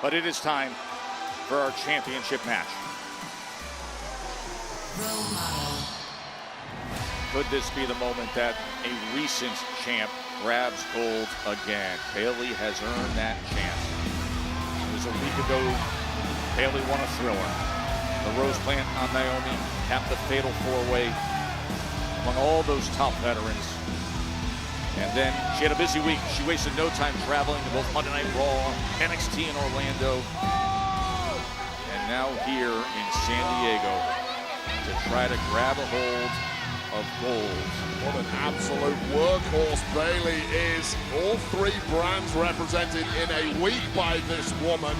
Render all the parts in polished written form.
But it is time for our championship match. Could this be the moment that a recent champ grabs gold again? Bayley has earned that chance. It was a week ago, Bayley won a thriller. The Rose Plant on Naomi capped the fatal four-way among all those top veterans. And then she had a busy week. She wasted no time traveling to both Monday Night Raw, NXT in Orlando, and now here in San Diego to try to grab a hold of gold. What an absolute workhorse Bayley is. All three brands represented in a week by this woman.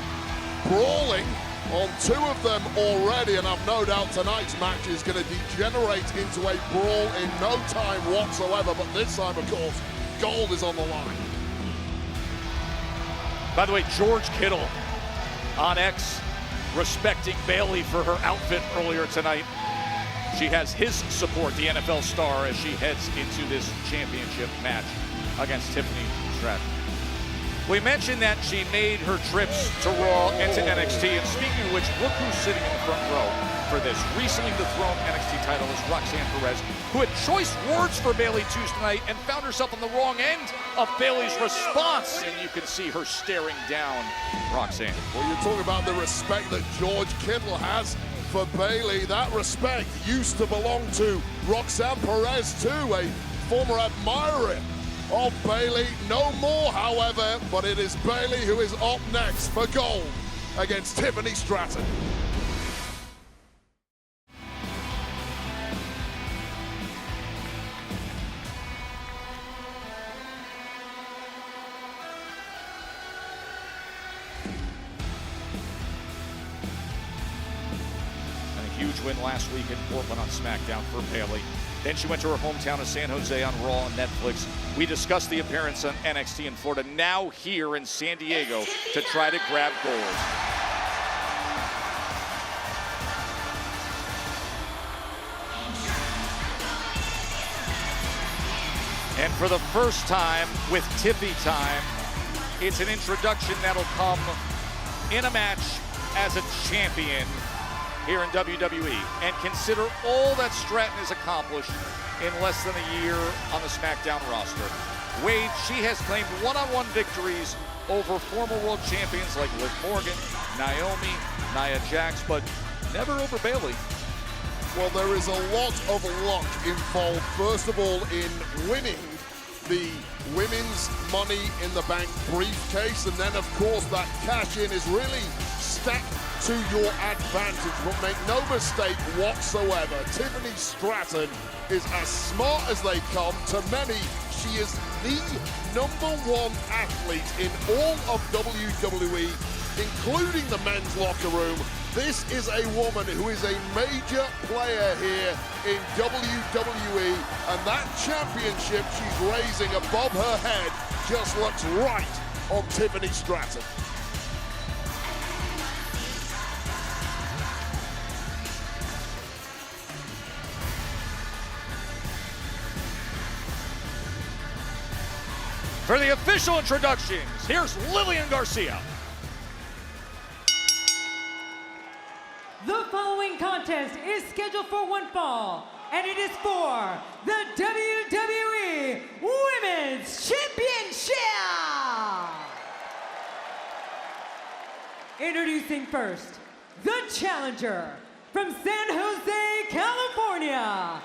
Brawling on two of them already, and I've no doubt tonight's match is going to degenerate into a brawl in no time whatsoever, but this time, of course, gold is on the line. By the way, George Kittle on X respecting Bayley for her outfit earlier tonight. She has his support, the NFL star, as she heads into this championship match against Tiffany Stratton. We mentioned that she made her trips to Raw and to NXT, and speaking of which, look who's sitting in the front row for this. Recently dethroned NXT title is Roxanne Perez, who had choice words for Bayley Tuesday night and found herself on the wrong end of Bayley's response, and you can see her staring down Roxanne. Well, you talk about the respect that George Kittle has for Bayley. That respect used to belong to Roxanne Perez too, a former admirer of Bayley. No more, however, but it is Bayley who is up next for gold against Tiffany Stratton. Huge win last week in Portland on SmackDown for Bayley. Then she went to her hometown of San Jose on Raw and Netflix. We discussed the appearance on NXT in Florida, now here in San Diego to try to grab gold. And for the first time with Tiffy time, it's an introduction that'll come in a match as a champion here in WWE, and consider all that Stratton has accomplished in less than a year on the SmackDown roster. Wade, she has claimed one-on-one victories over former world champions like Liv Morgan, Naomi, Nia Jax, but never over Bayley. Well, there is a lot of luck involved, first of all, in winning the women's Money in the Bank briefcase, and then, of course, that cash-in is really stacked to your advantage. But make no mistake whatsoever, Tiffany Stratton is as smart as they come. To many, she is the #1 athlete in all of WWE, including the men's locker room. This is a woman who is a major player here in WWE, and that championship she's raising above her head just looks right on Tiffany Stratton. For the official introductions, here's Lillian Garcia. The following contest is scheduled for one fall, and it is for the WWE Women's Championship! Introducing first, the challenger from San Jose, California,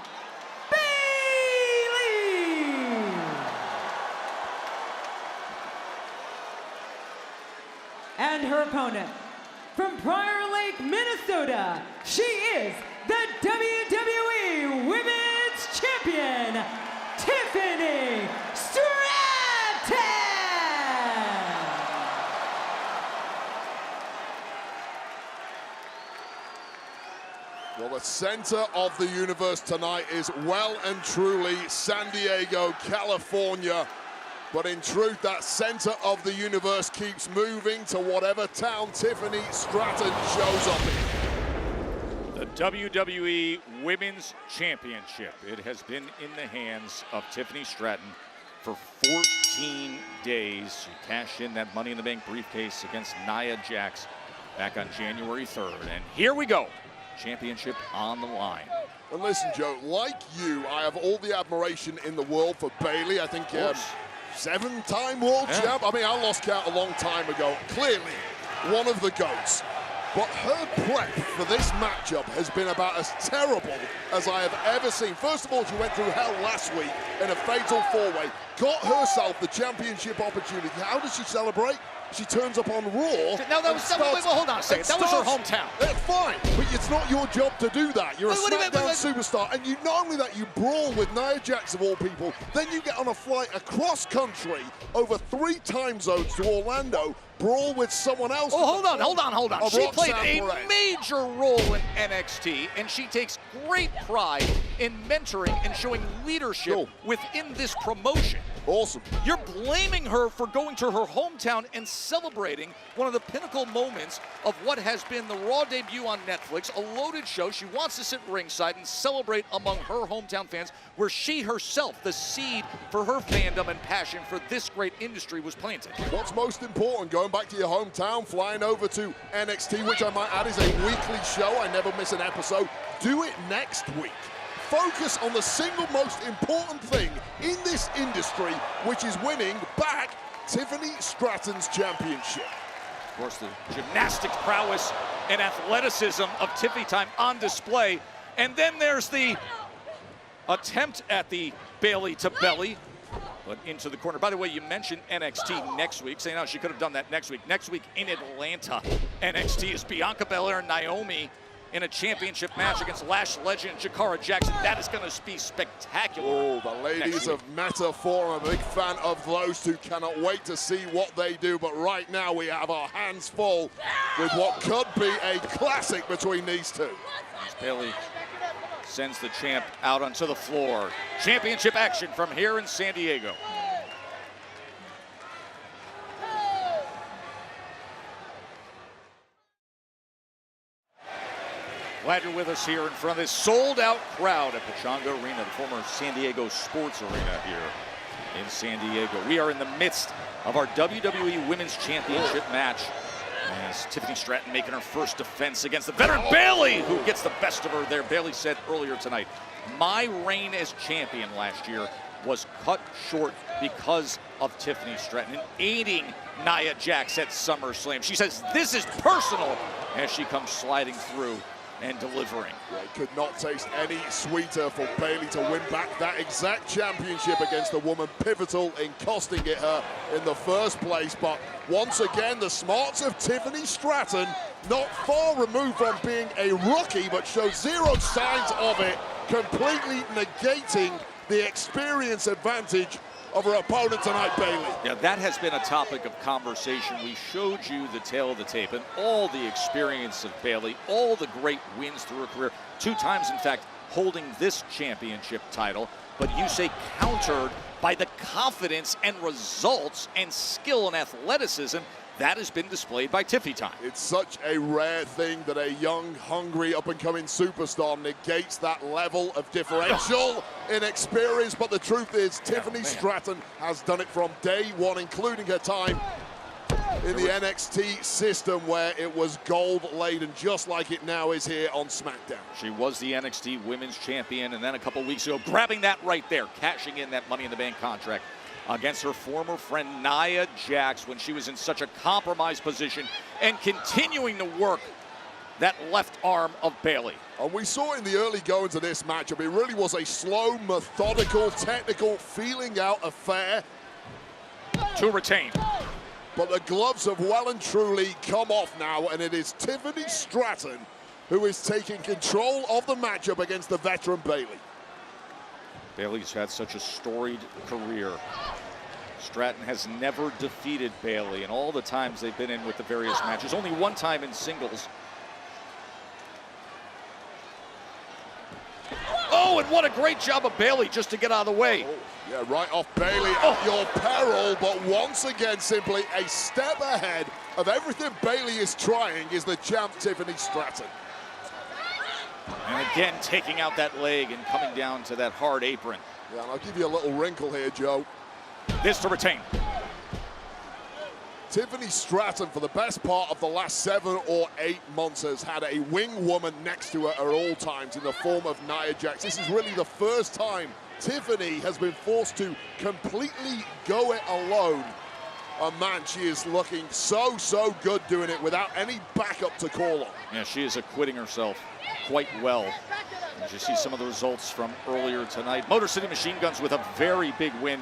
and her opponent, from Prior Lake, Minnesota, she is the WWE Women's Champion, Tiffany Stratton! Well, the center of the universe tonight is well and truly San Diego, California. But in truth, that center of the universe keeps moving to whatever town Tiffany Stratton shows up in. The WWE Women's Championship. It has been in the hands of Tiffany Stratton for 14 15 days. She cashed in that Money in the Bank briefcase against Nia Jax back on January 3rd. And here we go. Championship on the line. And listen, Joe, like you, I have all the admiration in the world for Bayley. I think 7-time world champ. I mean, I lost count a long time ago. Clearly, one of the GOATs. But her prep for this matchup has been about as terrible as I have ever seen. First of all, she went through hell last week in a fatal four-way, got herself the championship opportunity. How does she celebrate? She turns up on Raw. No, that was, wait, hold on a second. That was her hometown. That's fine, but it's not your job to do that. You're a SmackDown superstar, and you not only that, you brawl with Nia Jax of all people, then you get on a flight across country over 3 time zones to Orlando, brawl with someone else. Oh, hold on. She played a major role in NXT, and she takes great pride in mentoring and showing leadership within this promotion. Awesome. You're blaming her for going to her hometown and celebrating one of the pinnacle moments of what has been the Raw debut on Netflix, a loaded show. She wants to sit ringside and celebrate among her hometown fans, where she herself, the seed for her fandom and passion for this great industry, was planted. What's most important, going back to your hometown, flying over to NXT, which I might add is a weekly show. I never miss an episode. Do it next week. Focus on the single most important thing in this industry, which is winning back Tiffany Stratton's championship. Of course, the gymnastics prowess and athleticism of Tiffany time on display. And then there's the attempt at the Bayley to belly, but into the corner. By the way, you mentioned NXT next week, saying, oh, she could have done that next week. Next week in Atlanta, NXT is Bianca Belair and Naomi in a championship match against Lash legend Jakara Jackson. That is going to be spectacular. Oh, the ladies of Metaphor. I'm a big fan of those two. Cannot wait to see what they do. But right now we have our hands full with what could be a classic between these two. As Bayley sends the champ out onto the floor. Championship action from here in San Diego. Glad you're with us here in front of this sold-out crowd at Pechanga Arena, the former San Diego Sports Arena here in San Diego. We are in the midst of our WWE Women's Championship match, as Tiffany Stratton making her first defense against the veteran Bayley, who gets the best of her there. Bayley said earlier tonight, my reign as champion last year was cut short because of Tiffany Stratton and aiding Nia Jax at SummerSlam. She says this is personal as she comes sliding through and delivering. Yeah, it could not taste any sweeter for Bayley to win back that exact championship against the woman pivotal in costing it her in the first place. But once again, the smarts of Tiffany Stratton, not far removed from being a rookie, but shows zero signs of it, completely negating the experience advantage of her opponent tonight, Bayley. Yeah, that has been a topic of conversation. We showed you the tail of the tape and all the experience of Bayley, all the great wins through her career, 2 times, in fact, holding this championship title. But you say countered by the confidence and results and skill and athleticism that has been displayed by Tiffy time. It's such a rare thing that a young, hungry, up-and-coming superstar negates that level of differential in experience. But the truth is, Tiffany Stratton has done it from day one, including her time in the NXT system, where it was gold-laden, just like it now is here on SmackDown. She was the NXT Women's Champion, and then a couple weeks ago, grabbing that right there, cashing in that Money in the Bank contract against her former friend Nia Jax when she was in such a compromised position, and continuing to work that left arm of Bayley. And we saw in the early goings of this matchup, it really was a slow, methodical, technical, feeling out affair to retain. But the gloves have well and truly come off now, and it is Tiffany Stratton who is taking control of the matchup against the veteran Bayley. Bayley's had such a storied career. Stratton has never defeated Bayley in all the times they've been in with the various matches. Only one time in singles. Oh, and what a great job of Bayley just to get out of the way. Oh, yeah, right off Bayley at your peril, but once again, simply a step ahead of everything Bayley is trying is the champ Tiffany Stratton. And again, taking out that leg and coming down to that hard apron. Yeah, and I'll give you a little wrinkle here, Joe. this to retain. Tiffany Stratton, for the best part of the last 7 or 8 months, has had a wing woman next to her at all times in the form of Nia Jax. This is really the first time Tiffany has been forced to completely go it alone. And man, she is looking so good doing it without any backup to call on. Yeah, she is acquitting herself quite well. As you see some of the results from earlier tonight. Motor City Machine Guns with a very big win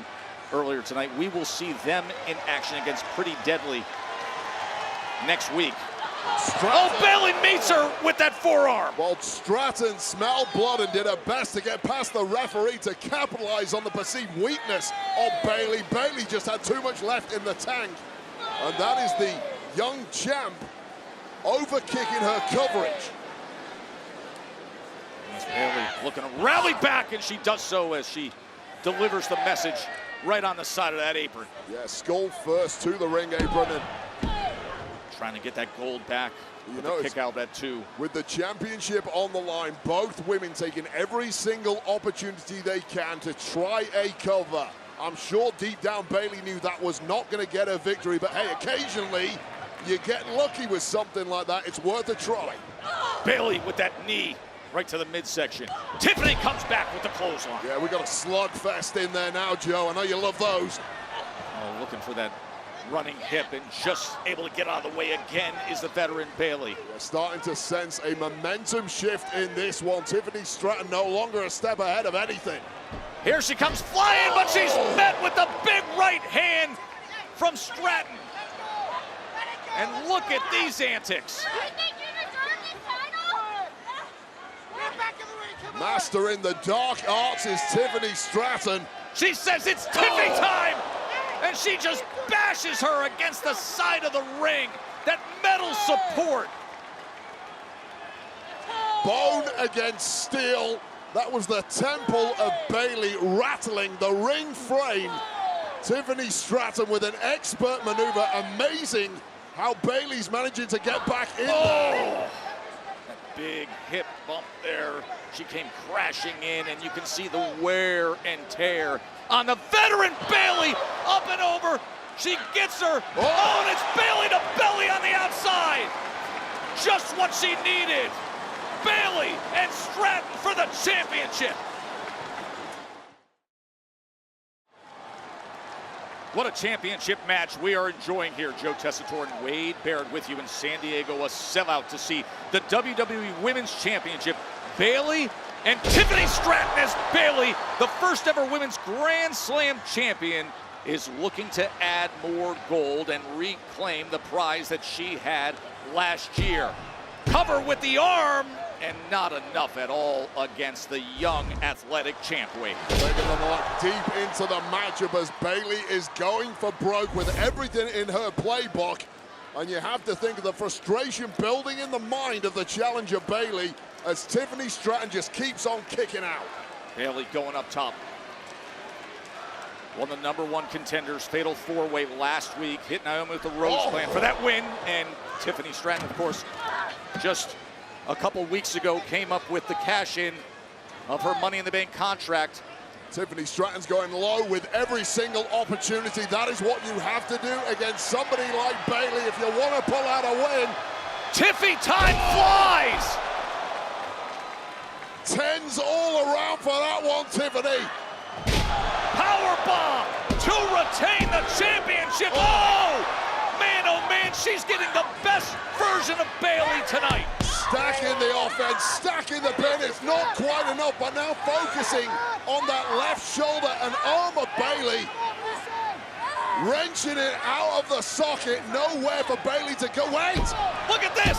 earlier tonight. We will see them in action against Pretty Deadly next week. Oh, Bayley meets her with that forearm. Well, Stratton smelled blood and did her best to get past the referee to capitalize on the perceived weakness of Bayley. Bayley just had too much left in the tank. And that is the young champ overkicking her coverage. As Bayley looking to rally back, and she does so as she delivers the message right on the side of that apron. Yeah, skull first to the ring apron, and trying to get that gold back. You know, kick out that 2. With the championship on the line, both women taking every single opportunity they can to try a cover. I'm sure deep down Bayley knew that was not going to get a victory, but hey, occasionally you get lucky with something like that. It's worth a try. Bayley with that knee right to the midsection. Tiffany comes back with the clothesline. Yeah, we got a slugfest in there now, Joe. I know you love those. Oh, looking for that running hip, and just able to get out of the way again is the veteran Bayley. We're starting to sense a momentum shift in this one. Tiffany Stratton no longer a step ahead of anything. Here she comes flying, but she's met with the big right hand from Stratton. And look at these antics. Master in the dark arts is Tiffany Stratton. She says it's Tiffany time, and she just bashes her against the side of the ring. That metal support. Bone against steel. That was the temple of Bayley rattling the ring frame. Tiffany Stratton with an expert maneuver. Amazing how Bayley's managing to get back in there. That big hip bump there. She came crashing in, and you can see the wear and tear on the veteran Bayley. Up and over. She gets her. Oh, and it's Bayley to belly on the outside. Just what she needed. Bayley and Stratton for the championship. What a championship match we are enjoying here. Joe Tessitore and Wade Barrett with you in San Diego. A sellout to see the WWE Women's Championship. Bayley and Tiffany Stratton as Bayley, the first ever Women's Grand Slam champion, is looking to add more gold and reclaim the prize that she had last year. Cover with the arm, and not enough at all against the young athletic champ Wade. Taking them a lot deep into the matchup as Bayley is going for broke with everything in her playbook. And you have to think of the frustration building in the mind of the challenger Bayley as Tiffany Stratton just keeps on kicking out. Bayley going up top. One of the #1 contenders, fatal 4-way last week. Hit Naomi with the Rose Plan for that win. And Tiffany Stratton, of course, just a couple weeks ago came up with the cash-in of her Money in the Bank contract. Tiffany Stratton's going low with every single opportunity. That is what you have to do against somebody like Bayley if you want to pull out a win. Tiffy time flies! Tens all around for that one, Tiffany. Powerbomb to retain the championship. Oh, man, she's getting the best version of Bayley tonight. Stacking the offense, stacking the pin. It's not quite enough, but now focusing on that left shoulder and arm of Bayley. Wrenching it out of the socket. Nowhere for Bayley to go. Wait! Look at this!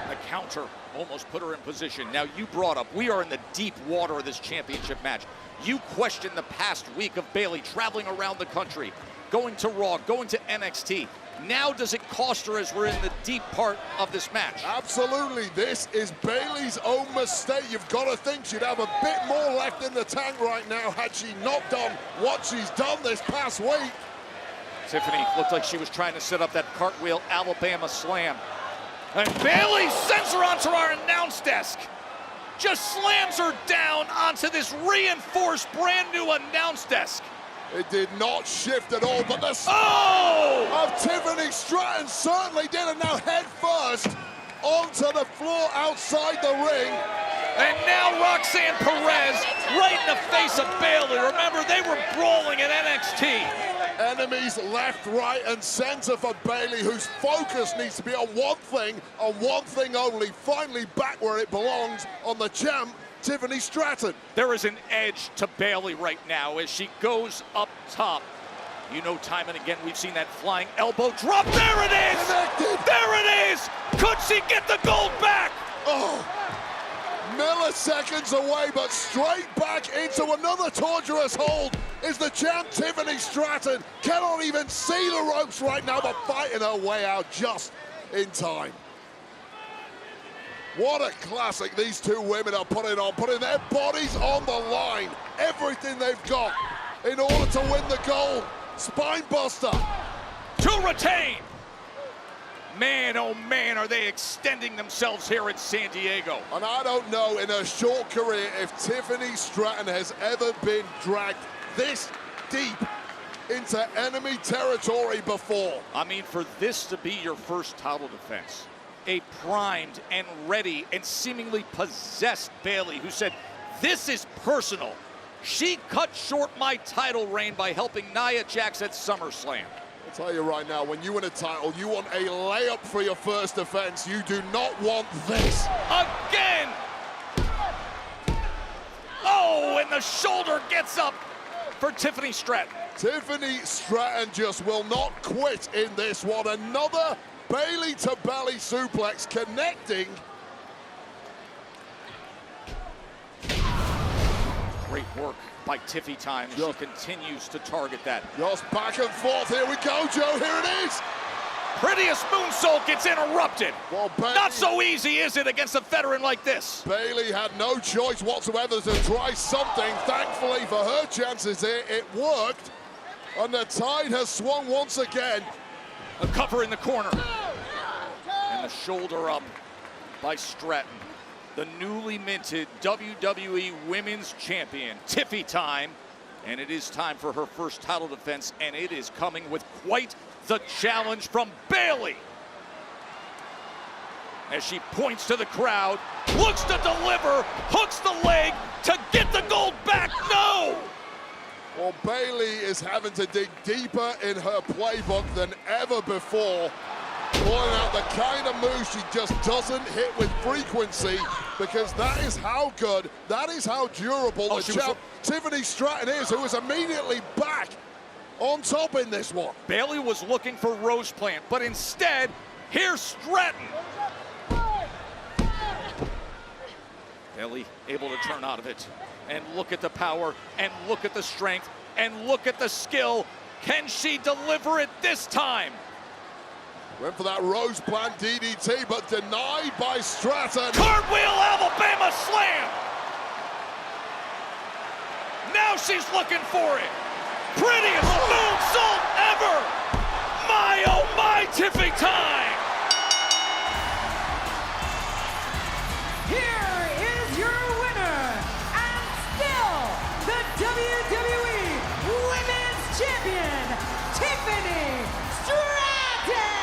The counter almost put her in position. Now, you brought up, we are in the deep water of this championship match. You questioned the past week of Bayley traveling around the country, going to Raw, going to NXT. Now does it cost her as we're in the deep part of this match? Absolutely. This is Bayley's own mistake. You've got to think she'd have a bit more left in the tank right now had she not done what she's done this past week. Tiffany looked like she was trying to set up that cartwheel Alabama slam. And Bayley sends her onto our announce desk. Just slams her down onto this reinforced brand new announce desk. It did not shift at all, but the of Tiffany Stratton certainly did, and now head first onto the floor outside the ring. And now Roxanne Perez right in the face of Bayley. Remember, they were brawling at NXT. Enemies left, right, and center for Bayley, whose focus needs to be on one thing only, finally back where it belongs, on the champ, Tiffany Stratton. There is an edge to Bayley right now as she goes up top. You know, time and again, we've seen that flying elbow drop. There it is! Connected. There it is! Could she get the gold back? Oh, milliseconds away, but straight back into another torturous hold is the champ, Tiffany Stratton. Cannot even see the ropes right now, but fighting her way out just in time. What a classic these two women are putting on, putting their bodies on the line. Everything they've got in order to win the gold. Spine buster. To retain. Man, oh man, are they extending themselves here in San Diego. And I don't know in her short career if Tiffany Stratton has ever been dragged this deep into enemy territory before. I mean, for this to be your first title defense, a primed and ready and seemingly possessed Bayley who said, "This is personal. She cut short my title reign by helping Nia Jax at SummerSlam." I'll tell you right now, when you win a title, you want a layup for your first defense. You do not want this. Again! Oh, and the shoulder gets up for Tiffany Stratton. Tiffany Stratton just will not quit in this one. Another Bayley to belly suplex connecting. Great work by Tiffy Time. She continues to target that. Just back and forth. Here we go, Joe. Here it is. Prettiest moonsault gets interrupted. Well, Bayley, not so easy, is it, against a veteran like this? Bayley had no choice whatsoever to try something. Thankfully for her chances here, it worked. And the tide has swung once again. A cover in the corner. And the shoulder up by Stratton. The newly minted WWE Women's Champion, Tiffy Time. And it is time for her first title defense, and it is coming with quite the challenge from Bayley. As she points to the crowd, looks to deliver, hooks the leg to get the gold back. No! Well, Bayley is having to dig deeper in her playbook than ever before, pulling out the kind of moves she just doesn't hit with frequency, because that is how good, that is how durable the champ Tiffany Stratton is, who is immediately back on top in this one. Bayley was looking for Rose Plant, but instead, here's Stratton. Bayley able to turn out of it. And look at the power, and look at the strength, and look at the skill. Can she deliver it this time? Went for that Rose Plant DDT, but denied by Stratton. Cartwheel Alabama slam! Now she's looking for it. Prettiest moonsault ever! My, oh my, Tiffy Time! Here is your winner, and still the WWE Women's Champion, Tiffany Stratton!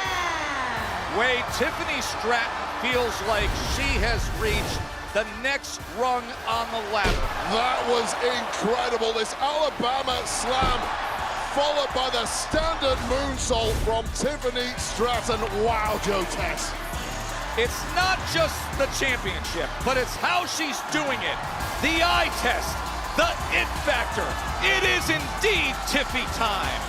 Way Tiffany Stratton feels like she has reached the next rung on the ladder. That was incredible. This Alabama slam followed by the standard moonsault from Tiffany Stratton. Wow, Joe Tess. It's not just the championship, but it's how she's doing it. The eye test, the it factor. It is indeed Tiffy Time.